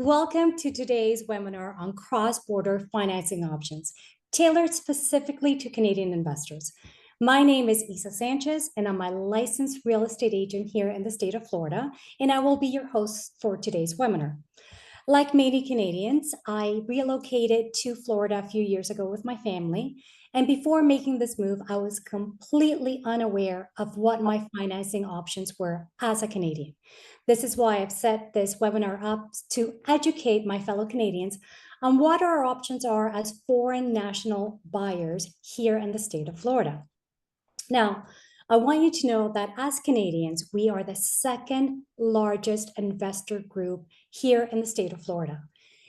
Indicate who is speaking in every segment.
Speaker 1: Welcome to today's webinar on cross-border financing options, tailored specifically to Canadian investors. My name is Isa Sanchez, and I'm a licensed real estate agent here in the state of Florida, and I will be your host for today's webinar. Like many Canadians, I relocated to Florida a few years ago with my family. And before making this move, I was completely unaware of what my financing options were as a Canadian. This is why I've set this webinar up to educate my fellow Canadians on what our options are as foreign national buyers here in the state of Florida. Now, I want you to know that as Canadians, we are the second largest investor group here in the state of Florida.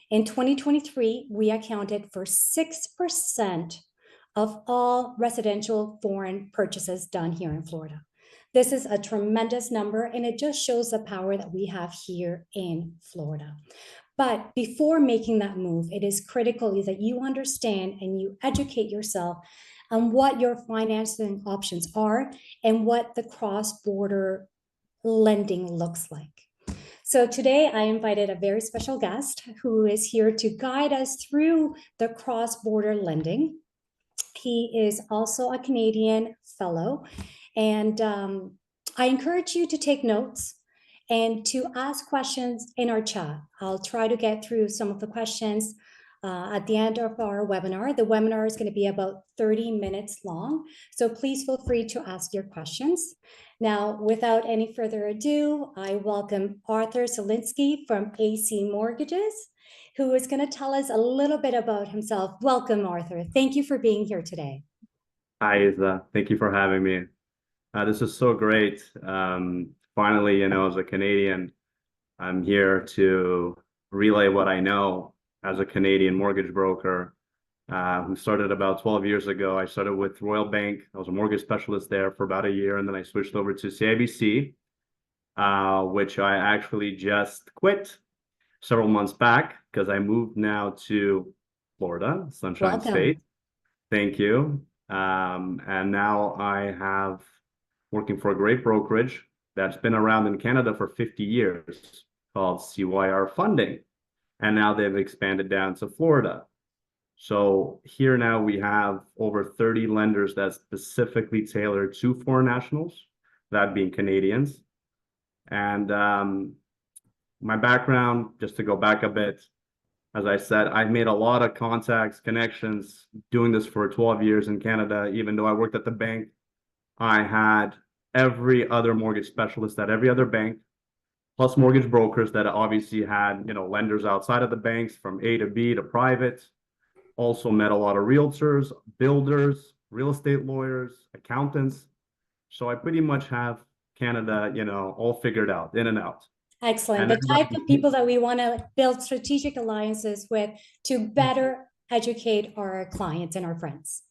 Speaker 1: In 2023, we accounted for 6% of all residential foreign purchases done here in Florida. This is a tremendous number, and it just shows the power that we have here in Florida. But before making that move, it is critical that you understand and you educate yourself on what your financing options are and what the cross-border lending looks like. So today I invited a very special guest who is here to guide us through the cross-border lending. He is also a Canadian fellow, and I encourage you to take notes and to ask questions in our chat. I'll try to get through some of the questions at the end of our webinar. The webinar is going to be about 30 minutes long, so please feel free to ask your questions. Now, without any further ado, I welcome Arthur Solinsky from AC Mortgages, who is going to tell us a little bit about himself. Welcome, Arthur. Thank you for being here today.
Speaker 2: Hi, Isa. Thank you for having me. This is so great. Finally, as a Canadian, I'm here to relay what I know as a Canadian mortgage broker who started about 12 years ago. I started with Royal Bank. I was a mortgage specialist there for about a year, and then I switched over to CIBC, which I actually just quit several months back because I moved now to Florida, Sunshine State. Thank you. And now I have working for a great brokerage that's been around in Canada for 50 years called CYR Funding. And now they've expanded down to Florida. So here now we have over 30 lenders that specifically tailor to foreign nationals, that being Canadians. And my background, just to go back a bit, as I said, I've made a lot of contacts, connections, doing this for 12 years in Canada. Even though I worked at the bank, I had every other mortgage specialist at every other bank, plus mortgage brokers that obviously had, lenders outside of the banks from A to B to private. Also met a lot of realtors, builders, real estate lawyers, accountants. So I pretty much have Canada, all figured out, in and out.
Speaker 1: Excellent. The type of people that we want to build strategic alliances with to better educate our clients and our friends.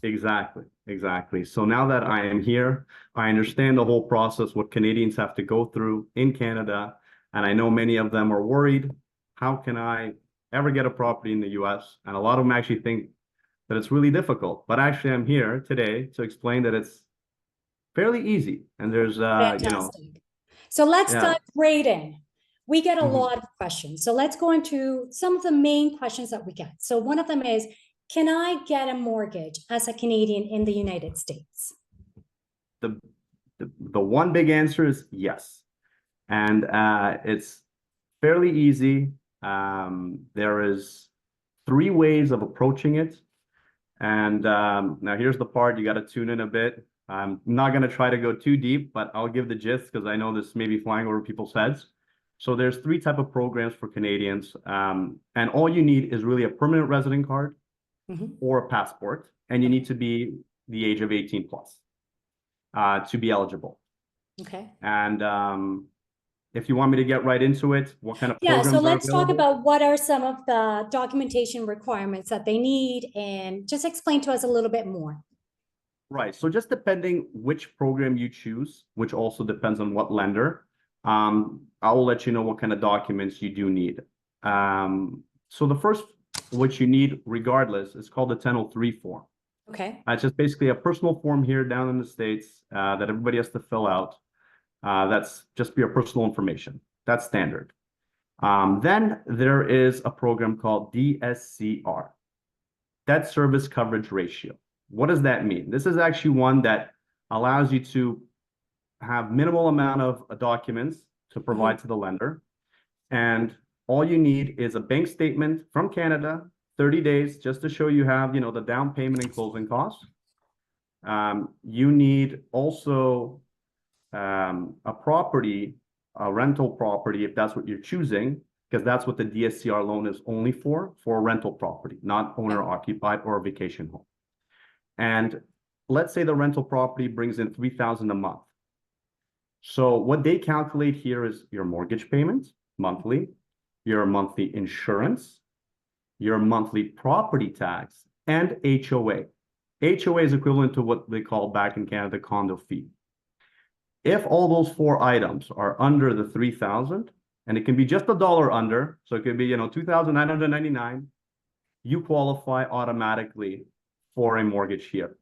Speaker 2: Exactly. So now that I am here, I understand the whole process, what Canadians have to go through in Canada. And I know many of them are worried, how can I ever get a property in the US? And a lot of them actually think that it's really difficult. But actually, I'm here today to explain that it's fairly easy. And there's,
Speaker 1: Fantastic. So let's dive right in. We get a lot of questions. So let's go into some of the main questions that we get. So one of them is, can I get a mortgage as a Canadian in the United States?
Speaker 2: The one big answer is yes. And it's fairly easy. There is 3 ways of approaching it. And now here's the part you got to tune in a bit. I'm not going to try to go too deep, but I'll give the gist because I know this may be flying over people's heads. So there's 3 types of programs for Canadians. And all you need is really a permanent resident card or a passport. And you need to be the age of 18 plus to be eligible.
Speaker 1: Okay.
Speaker 2: And if you want me to get right into it, what kind of programs
Speaker 1: so let's talk about what are some of the documentation requirements that they need, and just explain to us a little bit more.
Speaker 2: Right. So just depending which program you choose, which also depends on what lender, I will let you know what kind of documents you do need. So the first, what you need regardless, is called the 1003 form.
Speaker 1: Okay.
Speaker 2: It's just basically a personal form here down in the States that everybody has to fill out. That's just your personal information. That's standard. Then there is a program called DSCR, Debt Service Coverage Ratio. What does that mean? This is actually one that allows you to have minimal amount of documents to provide to the lender. And all you need is a bank statement from Canada, 30 days, just to show you have, the down payment and closing costs. You need also a property, a rental property, if that's what you're choosing, because that's what the DSCR loan is only for a rental property, not owner occupied or a vacation home. And let's say the rental property brings in $3,000 a month. So what they calculate here is your mortgage payments monthly, your monthly insurance, your monthly property tax, and HOA. HOA is equivalent to what they call back in Canada condo fee. If all those four items are under the 3,000, and it can be just $1 under, so it could be, 2,999, you qualify automatically for a mortgage here.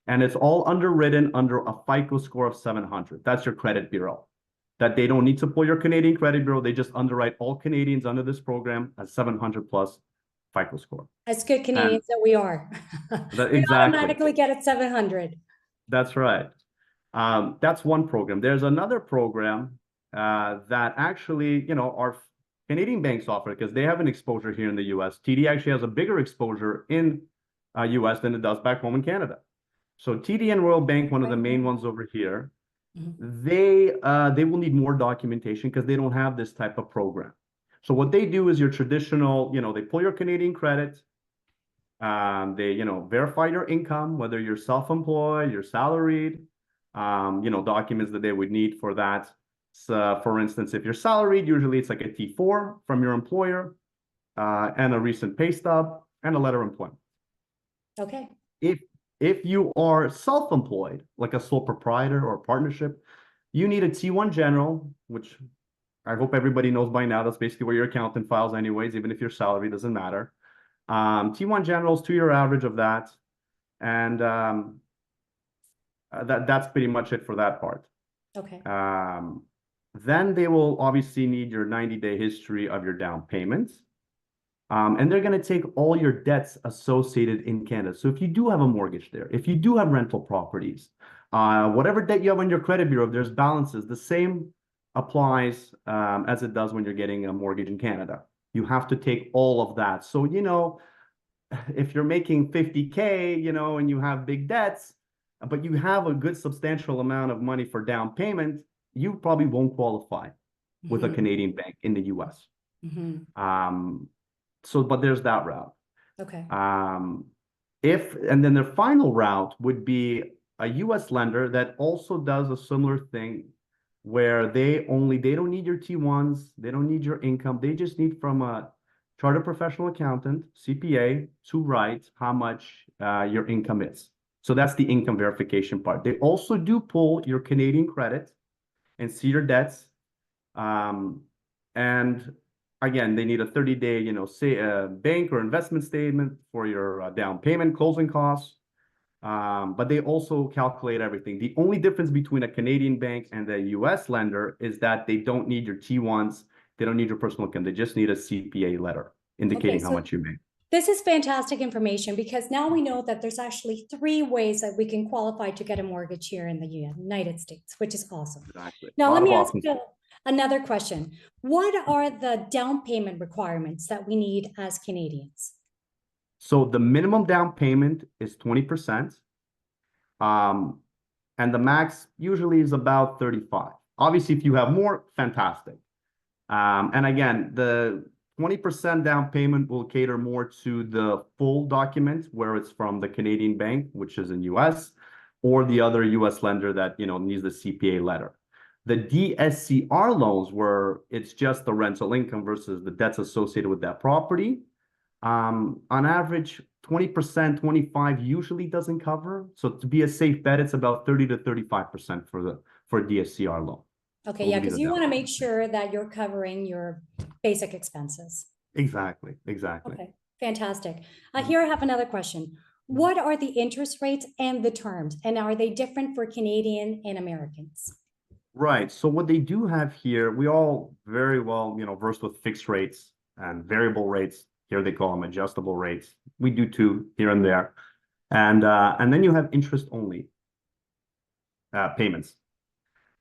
Speaker 2: And it's all underwritten under a FICO score of 700. That's your credit bureau. That they don't need to pull your Canadian credit bureau. They just underwrite all Canadians under this program at 700 plus FICO score.
Speaker 1: As good Canadians that we are. We
Speaker 2: Exactly.
Speaker 1: automatically get it 700.
Speaker 2: That's right. That's one program. There's another program that actually, our Canadian banks offer because they have an exposure here in the US. TD actually has a bigger exposure in US than it does back home in Canada. So TD and Royal Bank, one of the main ones over here, they will need more documentation because they don't have this type of program. So what they do is your traditional, they pull your Canadian credit, they, verify your income, whether you're self-employed, you're salaried, documents that they would need for that. So, for instance, if you're salaried, usually it's like a T4 from your employer, and a recent pay stub and a letter of employment.
Speaker 1: Okay.
Speaker 2: If you are self-employed, like a sole proprietor or a partnership, you need a T1 general, which I hope everybody knows by now. That's basically where your accountant files anyways, even if your salary doesn't matter. T1 general is 2-year average of that. And that's pretty much it for that part.
Speaker 1: Okay.
Speaker 2: Then they will obviously need your 90-day history of your down payments. And they're going to take all your debts associated in Canada. So if you do have a mortgage there, if you do have rental properties, whatever debt you have on your credit bureau, if there's balances, the same applies as it does when you're getting a mortgage in Canada. You have to take all of that. So, if you're making 50K, and you have big debts, but you have a good substantial amount of money for down payment, you probably won't qualify with a Canadian bank in the US. But there's that route.
Speaker 1: Okay.
Speaker 2: And then their final route would be a US lender that also does a similar thing where they don't need your T1s, they don't need your income, they just need from a chartered professional accountant, CPA, to write how much your income is. So that's the income verification part. They also do pull your Canadian credit and see your debts. And again, they need a 30-day, say a bank or investment statement for your down payment, closing costs. But they also calculate everything. The only difference between a Canadian bank and a US lender is that they don't need your T1s. They don't need your personal income. They just need a CPA letter indicating how much you make.
Speaker 1: This is fantastic information because now we know that there's actually 3 ways that we can qualify to get a mortgage here in the United States, which is awesome.
Speaker 2: Exactly.
Speaker 1: Now, let me ask you another question. What are the down payment requirements that we need as Canadians?
Speaker 2: So the minimum down payment is 20%. And the max usually is about 35. Obviously, if you have more, fantastic. And again, the 20% down payment will cater more to the full document where it's from the Canadian bank, which is in US, or the other US lender that, needs the CPA letter. The DSCR loans where it's just the rental income versus the debts associated with that property. On average, 20%, 25% usually doesn't cover. So to be a safe bet, it's about 30 to 35% for a DSCR loan.
Speaker 1: Okay, yeah, because you want to make sure that you're covering your basic expenses.
Speaker 2: Exactly.
Speaker 1: Okay, fantastic. Here I have another question. What are the interest rates and the terms, and are they different for Canadian and Americans?
Speaker 2: Right. So what they do have here, we all very well, versed with fixed rates and variable rates. Here they call them adjustable rates. We do too here and there. And then you have interest only payments.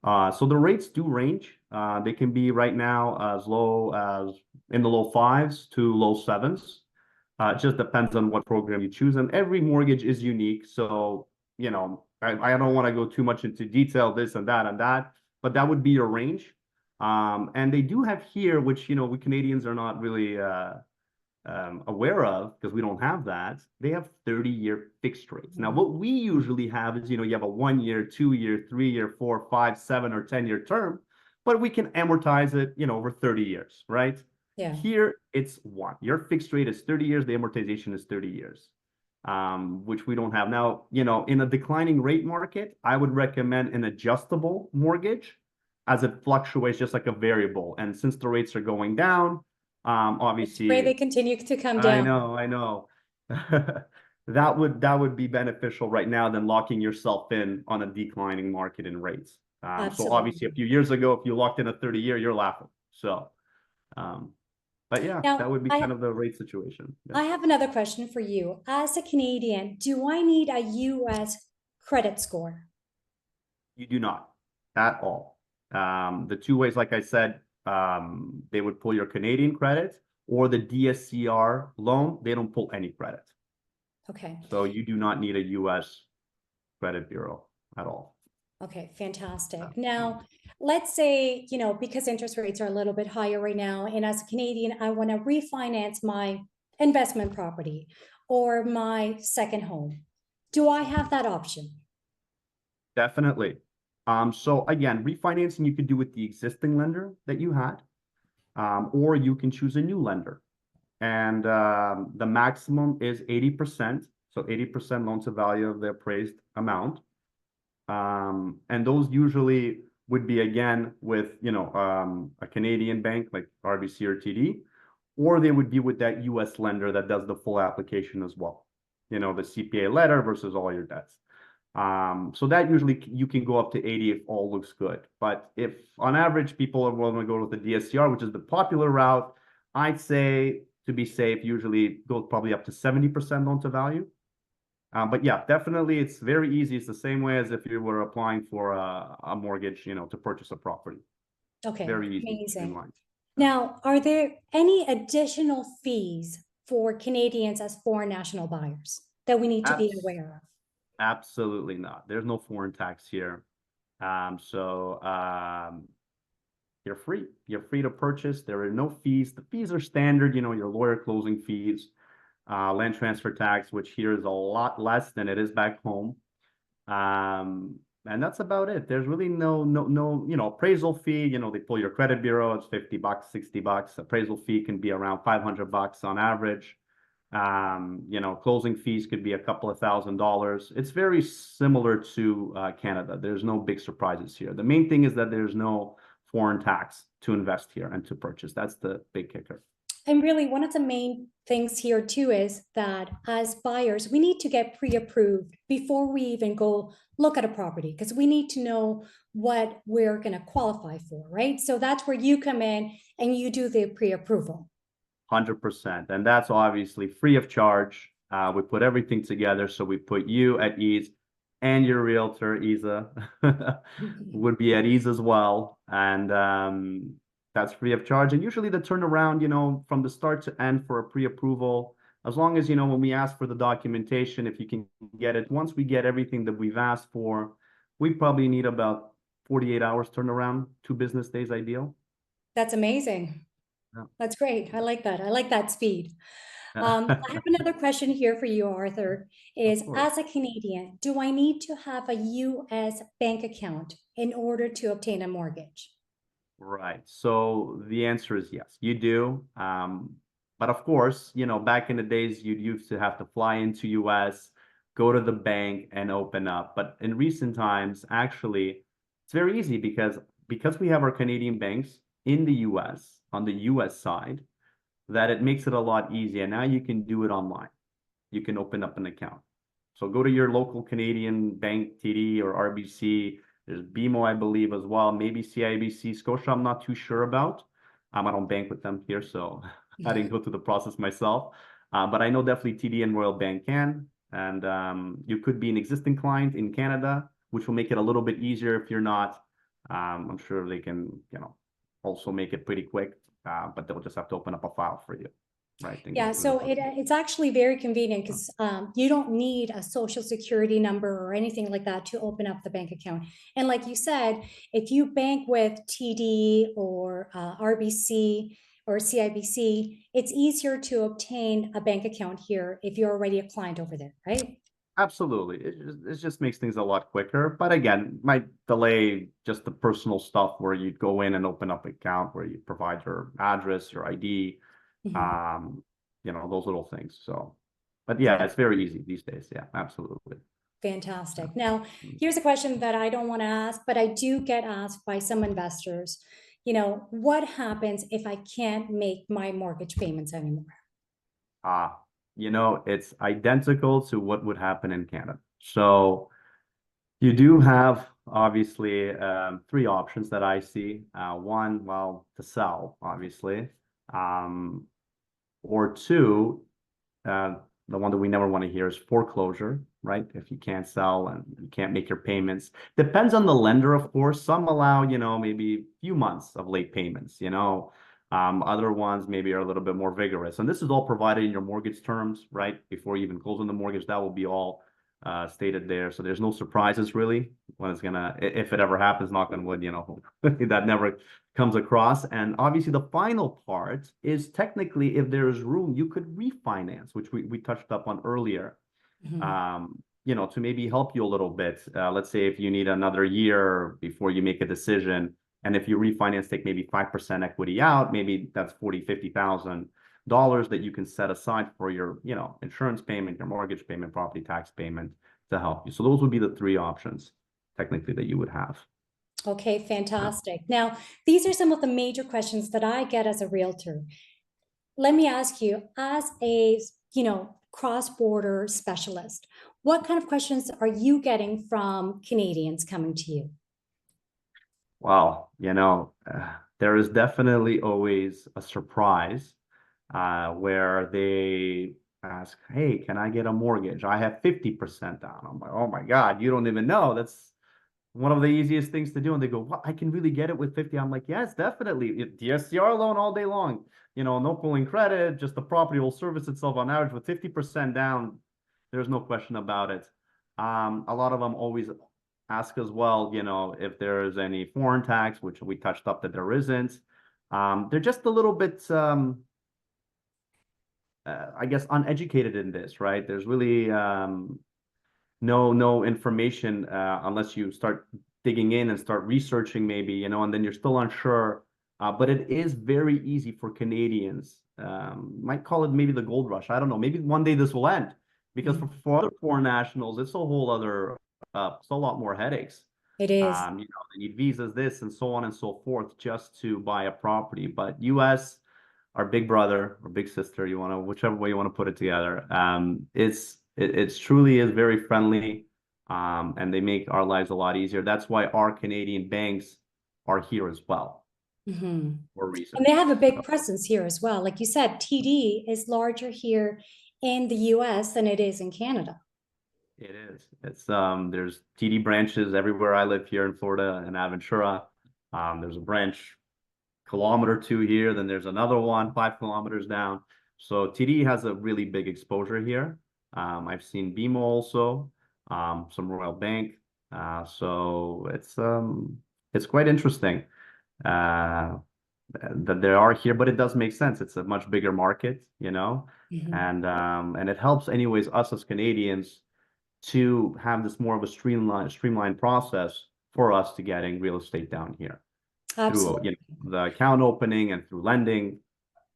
Speaker 2: So the rates do range. They can be right now as low as in the low fives to low sevens. It just depends on what program you choose. And every mortgage is unique. So, I don't want to go too much into detail, this and that, but that would be your range. And they do have here, which, we Canadians are not really aware of because we don't have that. They have 30-year fixed rates. Now, what we usually have is, you have a 1 year, 2 year, 3 year, 4, 5, 7, or 10-year term, but we can amortize it, over 30 years, right?
Speaker 1: Yeah.
Speaker 2: Here, it's one. Your fixed rate is 30 years, the amortization is 30 years, which we don't have. Now, in a declining rate market, I would recommend an adjustable mortgage as it fluctuates just like a variable. And since the rates are going down, obviously,
Speaker 1: Pray they continue to come down.
Speaker 2: I know. That would be beneficial right now than locking yourself in on a declining market in rates. So obviously, a few years ago, if you locked in a 30-year, you're laughing. So, but yeah,
Speaker 1: Now,
Speaker 2: that would be kind of the rate situation. Yeah.
Speaker 1: I have another question for you. As a Canadian, do I need a US credit score?
Speaker 2: You do not at all. The two ways, like I said, they would pull your Canadian credit or the DSCR loan. They don't pull any credit.
Speaker 1: Okay.
Speaker 2: So you do not need a US credit bureau at all.
Speaker 1: Okay, fantastic. Now, let's say, because interest rates are a little bit higher right now, and as a Canadian, I want to refinance my investment property or my second home. Do I have that option?
Speaker 2: Definitely. So again, refinancing you could do with the existing lender that you had, or you can choose a new lender. And the maximum is 80%. So 80% loan to value of the appraised amount. And those usually would be again with, a Canadian bank like RBC or TD, or they would be with that US lender that does the full application as well. The CPA letter versus all your debts. So that usually you can go up to 80 if all looks good. But if on average people are willing to go with the DSCR, which is the popular route, I'd say to be safe, usually go probably up to 70% loan to value. But yeah, definitely it's very easy. It's the same way as if you were applying for a mortgage, to purchase a property.
Speaker 1: Okay,
Speaker 2: Very easy.
Speaker 1: amazing. Now, are there any additional fees for Canadians as foreign national buyers that we need to be aware of?
Speaker 2: Absolutely not. There's no foreign tax here. So you're free. You're free to purchase. There are no fees. The fees are standard, your lawyer closing fees, land transfer tax, which here is a lot less than it is back home. And that's about it. There's really no, appraisal fee. They pull your credit bureau. It's $50, $60. Appraisal fee can be around $500 on average. Closing fees could be a couple of $1,000s. It's very similar to Canada. There's no big surprises here. The main thing is that there's no foreign tax to invest here and to purchase. That's the big kicker.
Speaker 1: And really, one of the main things here too is that as buyers, we need to get pre-approved before we even go look at a property because we need to know what we're going to qualify for, right? So that's where you come in and you do the pre-approval.
Speaker 2: 100%. And that's obviously free of charge. We put everything together. So we put you at ease and your realtor, Isa, would be at ease as well. And that's free of charge. And usually the turnaround, from the start to end for a pre-approval, as long as, when we ask for the documentation, if you can get it, once we get everything that we've asked for, we probably need about 48 hours turnaround, 2 business days ideal.
Speaker 1: That's amazing. Yeah. That's great. I like that. I like that speed. I have another question here for you, Arthur, is as a Canadian, do I need to have a US bank account in order to obtain a mortgage?
Speaker 2: Right. So the answer is yes, you do. But of course, back in the days, you'd used to have to fly into US, go to the bank and open up. But in recent times, actually, it's very easy because we have our Canadian banks in the US, on the US side, that it makes it a lot easier. Now you can do it online. You can open up an account. So go to your local Canadian bank, TD or RBC, There's BMO, I believe, as well. Maybe CIBC, Scotia, I'm not too sure about. I don't bank with them here, so I didn't go through the process myself. But I know definitely TD and Royal Bank can. And you could be an existing client in Canada, which will make it a little bit easier if you're not. I'm sure they can, also make it pretty quick, but they'll just have to open up a file for you, right? And go
Speaker 1: Yeah,
Speaker 2: through the
Speaker 1: so
Speaker 2: process.
Speaker 1: it's actually very convenient because you don't need a social security number or anything like that to open up the bank account. And like you said, if you bank with TD or RBC or CIBC, it's easier to obtain a bank account here if you're already a client over there, right?
Speaker 2: Absolutely. It just makes things a lot quicker. But again, might delay just the personal stuff where you'd go in and open up an account where you provide your address, your ID,
Speaker 1: Mhm.
Speaker 2: um, those little things. So, but yeah, it's very easy these days. Yeah, absolutely.
Speaker 1: Fantastic. Now, here's a question that I don't want to ask, but I do get asked by some investors. What happens if I can't make my mortgage payments anymore?
Speaker 2: Uh, it's identical to what would happen in Canada. So you do have obviously three options that I see. One, well, to sell, obviously. Um, or two, uh, the one that we never want to hear is foreclosure, right? If you can't sell and you can't make your payments. Depends on the lender, of course. Some allow, maybe a few months of late payments. Other ones maybe are a little bit more vigorous. And this is all provided in your mortgage terms, right? Before you even close on the mortgage, that will be all stated there. So there's no surprises really when it's gonna, if it ever happens, knock on wood, that never comes across. And obviously the final part is technically if there is room, you could refinance, which we touched up on earlier,
Speaker 1: Mhm.
Speaker 2: to maybe help you a little bit. Let's say if you need another year before you make a decision, and if you refinance, take maybe 5% equity out, maybe that's $40,000-$50,000 that you can set aside for your, insurance payment, your mortgage payment, property tax payment to help you. So those would be the three options technically that you would have.
Speaker 1: Okay, fantastic. Now, these are some of the major questions that I get as a realtor. Let me ask you, as a, cross-border specialist, what kind of questions are you getting from Canadians coming to you?
Speaker 2: Well, there is definitely always a surprise where they ask, "Hey, can I get a mortgage? I have 50% down." I'm like, "Oh my God, you don't even know. That's one of the easiest things to do." And they go, "What? I can really get it with 50?" I'm like, "Yes, definitely. DSCR loan all day long. No pulling credit, just the property will service itself on average with 50% down. There's no question about it." A lot of them always ask as well, if there is any foreign tax, which we touched up that there isn't. They're just a little bit, I guess, uneducated in this, right? There's really no information unless you start digging in and start researching maybe, and then you're still unsure. But it is very easy for Canadians. Might call it maybe the gold rush. I don't know. Maybe one day this will end because
Speaker 1: Mhm.
Speaker 2: for other foreign nationals, it's a whole other, it's a lot more headaches.
Speaker 1: It is.
Speaker 2: They need visas, this and so on and so forth just to buy a property. But US, our big brother or big sister, whichever way you want to put it together. It's truly is very friendly, and they make our lives a lot easier. That's why our Canadian banks are here as well
Speaker 1: Mhm.
Speaker 2: for a
Speaker 1: And
Speaker 2: reason.
Speaker 1: they have a big
Speaker 2: So
Speaker 1: presence here as well. Like you said, TD is larger here in the US than it is in Canada.
Speaker 2: it is. There's TD branches everywhere I live here in Florida and Aventura. There's a branch kilometer two here, then there's another one 5 kilometers down. So TD has a really big exposure here. I've seen BMO also, some Royal Bank. So it's quite interesting uh, that they are here, but it does make sense. It's a much bigger market,
Speaker 1: Mhm.
Speaker 2: and it helps anyways us as Canadians to have this more of a streamlined process for us to getting real estate down here through
Speaker 1: Absolutely.
Speaker 2: the account opening and through lending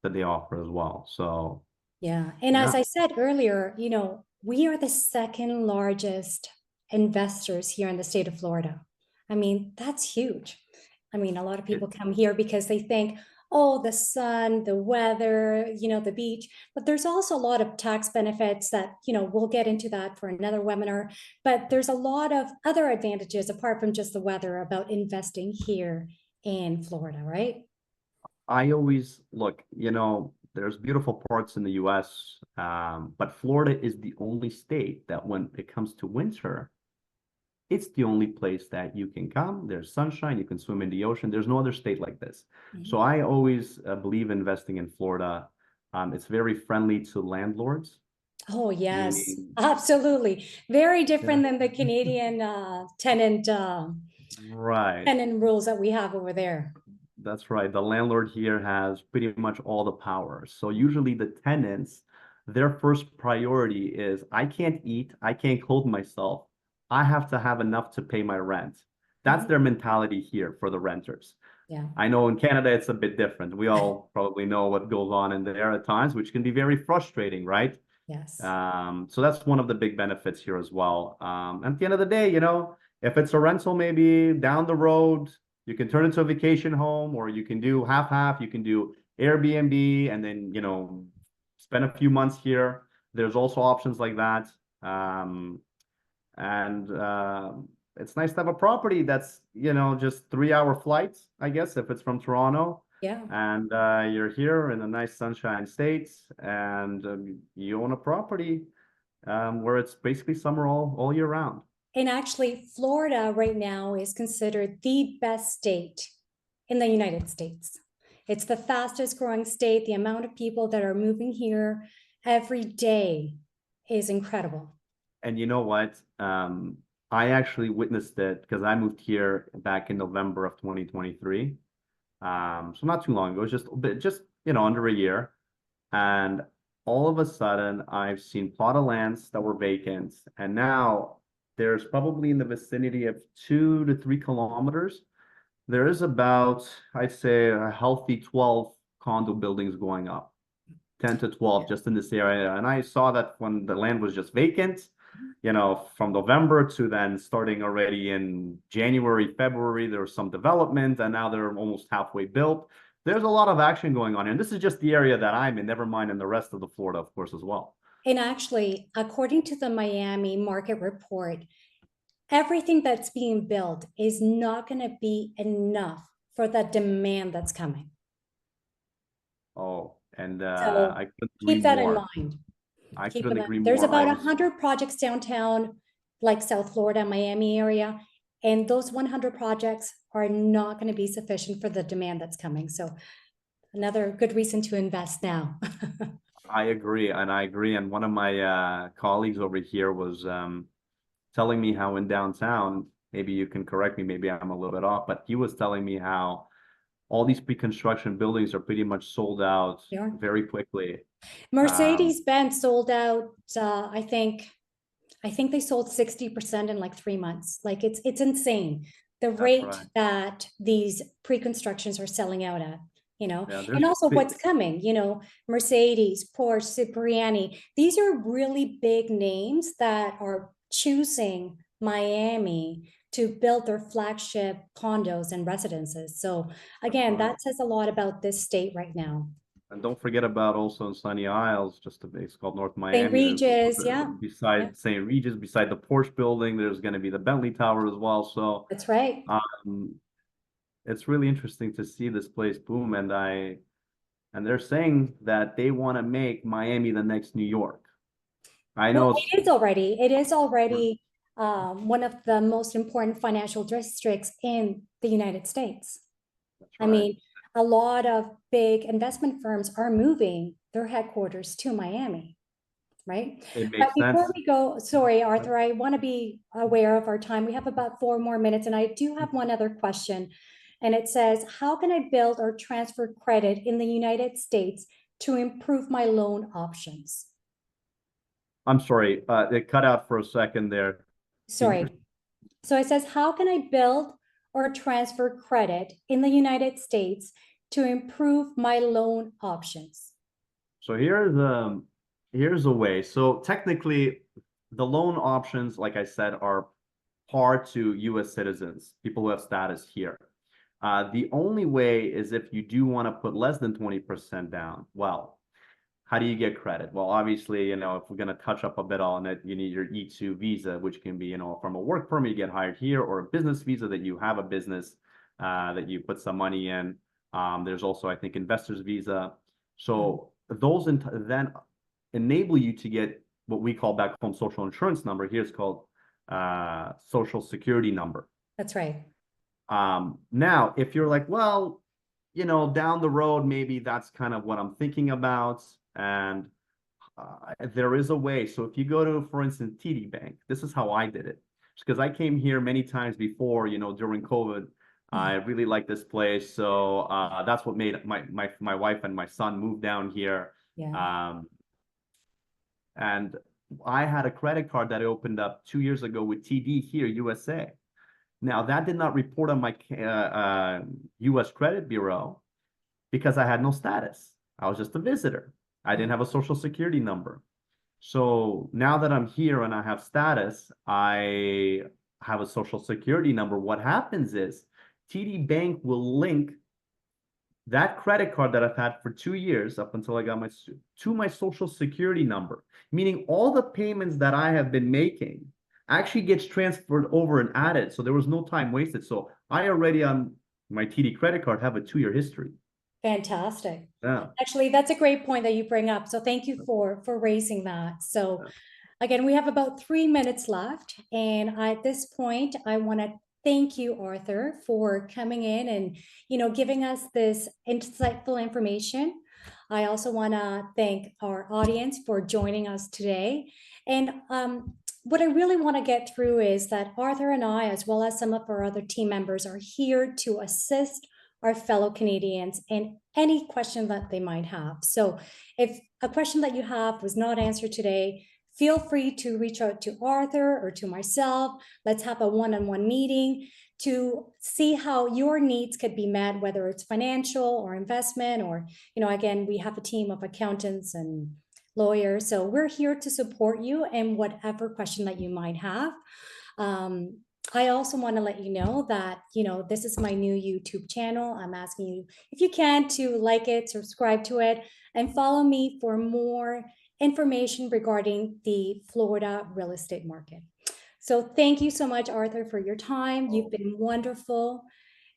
Speaker 2: that they offer as well. So
Speaker 1: Yeah. And
Speaker 2: yeah,
Speaker 1: as I said earlier, we are the second largest investors here in the state of Florida. I mean, that's huge. I mean, a lot of
Speaker 2: it,
Speaker 1: people come here because they think, oh, the sun, the weather, the beach. But there's also a lot of tax benefits that, we'll get into that for another webinar. But there's a lot of other advantages apart from just the weather about investing here in Florida, right?
Speaker 2: I always look, there's beautiful parts in the US, but Florida is the only state that when it comes to winter, it's the only place that you can come. There's sunshine, you can swim in the ocean. There's no other state like this. So I always believe investing in Florida. It's very friendly to landlords,
Speaker 1: Oh, yes,
Speaker 2: meaning,
Speaker 1: absolutely. Very
Speaker 2: yeah,
Speaker 1: different than the Canadian tenant
Speaker 2: right.
Speaker 1: tenant rules that we have over there.
Speaker 2: That's right. The landlord here has pretty much all the power. So usually the tenants, their first priority is I can't eat, I can't clothe myself. I have to have enough to pay my rent. That's
Speaker 1: Mhm.
Speaker 2: their mentality here for the renters.
Speaker 1: Yeah.
Speaker 2: I know in Canada it's a bit different. We all probably know what goes on in there at times, which can be very frustrating, right?
Speaker 1: Yes.
Speaker 2: So that's one of the big benefits here as well. At the end of the day, if it's a rental, maybe down the road, you can turn it into a vacation home, or you can do half-half. You can do Airbnb and then, spend a few months here. There's also options like that. And it's nice to have a property that's, just 3-hour flights, I guess, if it's from Toronto.
Speaker 1: Yeah.
Speaker 2: And you're here in a nice sunshine state, and you own a property where it's basically summer all year round.
Speaker 1: And actually, Florida right now is considered the best state in the United States. It's the fastest growing state. The amount of people that are moving here every day is incredible.
Speaker 2: And you know what? I actually witnessed it because I moved here back in November of 2023. So not too long ago, it was just a bit, just under a year. And all of a sudden, I've seen plot of lands that were vacant, and now there's probably in the vicinity of 2 to 3 kilometers. There is about, I'd say, a healthy 12 condo buildings going up, 10 to 12 just in this area. And I saw that when the land was just vacant, from November to then starting already in January, February, there was some development, and now they're almost halfway built. There's a lot of action going on here. And this is just the area that I'm in, never mind in the rest of the Florida, of course, as well.
Speaker 1: And actually, according to the Miami market report, everything that's being built is not going to be enough for the demand that's coming.
Speaker 2: Oh, and
Speaker 1: So
Speaker 2: I couldn't agree
Speaker 1: keep that in
Speaker 2: more.
Speaker 1: mind.
Speaker 2: I
Speaker 1: Keep
Speaker 2: couldn't
Speaker 1: it.
Speaker 2: agree
Speaker 1: There's
Speaker 2: more.
Speaker 1: about 100 projects downtown, like South Florida, Miami area, and those 100 projects are not going to be sufficient for the demand that's coming. So another good reason to invest now.
Speaker 2: I agree, and I agree. And one of my colleagues over here was telling me how in downtown, maybe you can correct me, maybe I'm a little bit off, but he was telling me how all these pre-construction buildings are pretty much sold out
Speaker 1: Sure.
Speaker 2: very quickly.
Speaker 1: Mercedes-Benz sold out, I think they sold 60% in like 3 months. Like it's insane the rate
Speaker 2: Right.
Speaker 1: that these pre-constructions are selling out at,
Speaker 2: Yeah,
Speaker 1: and also
Speaker 2: big,
Speaker 1: what's coming, Mercedes, Porsche, Cipriani. These are really big names that are choosing Miami to build their flagship condos and residences. So again,
Speaker 2: right.
Speaker 1: that says a lot about this state right now.
Speaker 2: And don't forget about also in Sunny Isles, it's called North
Speaker 1: St.
Speaker 2: Miami. There's
Speaker 1: Regis, yeah,
Speaker 2: beside St. Regis, beside the Porsche building, there's going to be the Bentley Tower as well. So
Speaker 1: that's right.
Speaker 2: it's really interesting to see this place boom. And they're saying that they want to make Miami the next New York. I
Speaker 1: Well,
Speaker 2: know
Speaker 1: it is already one of the most important financial districts in the United States.
Speaker 2: that's
Speaker 1: I
Speaker 2: right.
Speaker 1: mean, a lot of big investment firms are moving their headquarters to Miami, right?
Speaker 2: It
Speaker 1: But
Speaker 2: makes
Speaker 1: before
Speaker 2: sense.
Speaker 1: we go, sorry, Arthur, I want to be aware of our time. We have about 4 more minutes, and I do have one other question. And it says, how can I build or transfer credit in the United States to improve my loan options?
Speaker 2: I'm sorry, it cut out for a second there.
Speaker 1: Sorry. So it says, how can I build or transfer credit in the United States to improve my loan options?
Speaker 2: So here's a way. So technically, the loan options, like I said, are par to U.S. citizens, people who have status here. The only way is if you do want to put less than 20% down. Well, how do you get credit? Well, obviously, if we're going to touch up a bit on it, you need your E2 visa, which can be, from a work permit you get hired here, or a business visa that you have a business that you put some money in. There's also, I think, investor's visa. So those then enable you to get what we call back home social insurance number. Here it's called social security number.
Speaker 1: That's right.
Speaker 2: Now, if you're like, well, down the road, maybe that's kind of what I'm thinking about. And there is a way. So if you go to, for instance, TD Bank, this is how I did it. Because I came here many times before, during COVID. I really like this place. So that's what made my wife and my son move down here.
Speaker 1: Yeah.
Speaker 2: And I had a credit card that I opened up 2 years ago with TD here, USA. Now, that did not report on my U.S. credit bureau because I had no status. I was just a visitor. I didn't have a social security number. So now that I'm here and I have status, I have a social security number. What happens is TD Bank will link that credit card that I've had for 2 years up until I got to my social security number, meaning all the payments that I have been making actually gets transferred over and added. So there was no time wasted. So I already on my TD credit card have a 2-year history.
Speaker 1: Fantastic.
Speaker 2: Yeah.
Speaker 1: Actually, that's a great point that you bring up. So thank you for raising that. So again, we have about 3 minutes left. And at this point, I want to thank you, Arthur, for coming in and, giving us this insightful information. I also want to thank our audience for joining us today. And what I really want to get through is that Arthur and I, as well as some of our other team members, are here to assist our fellow Canadians in any question that they might have. So if a question that you have was not answered today, feel free to reach out to Arthur or to myself. Let's have a one-on-one meeting to see how your needs could be met, whether it's financial or investment, or, again, we have a team of accountants and lawyers. So we're here to support you in whatever question that you might have. I also want to let you know that, this is my new YouTube channel. I'm asking you, if you can, to like it, subscribe to it, and follow me for more information regarding the Florida real estate market. So thank you so much, Arthur, for your time. You've been wonderful.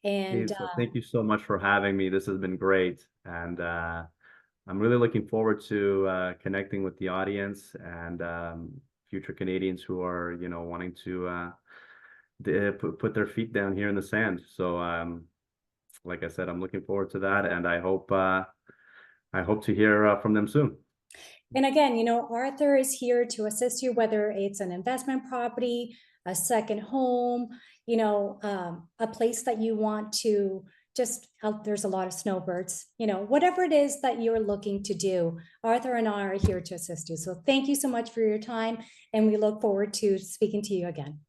Speaker 1: And
Speaker 2: thank you so much for having me. This has been great. And I'm really looking forward to connecting with the audience and future Canadians who are, wanting to put their feet down here in the sand. So, like I said, I'm looking forward to that, and I hope to hear from them soon.
Speaker 1: And again, Arthur is here to assist you, whether it's an investment property, a second home, a place that you want to there's a lot of snowbirds, whatever it is that you're looking to do, Arthur and I are here to assist you. So thank you so much for your time, and we look forward to speaking to you again.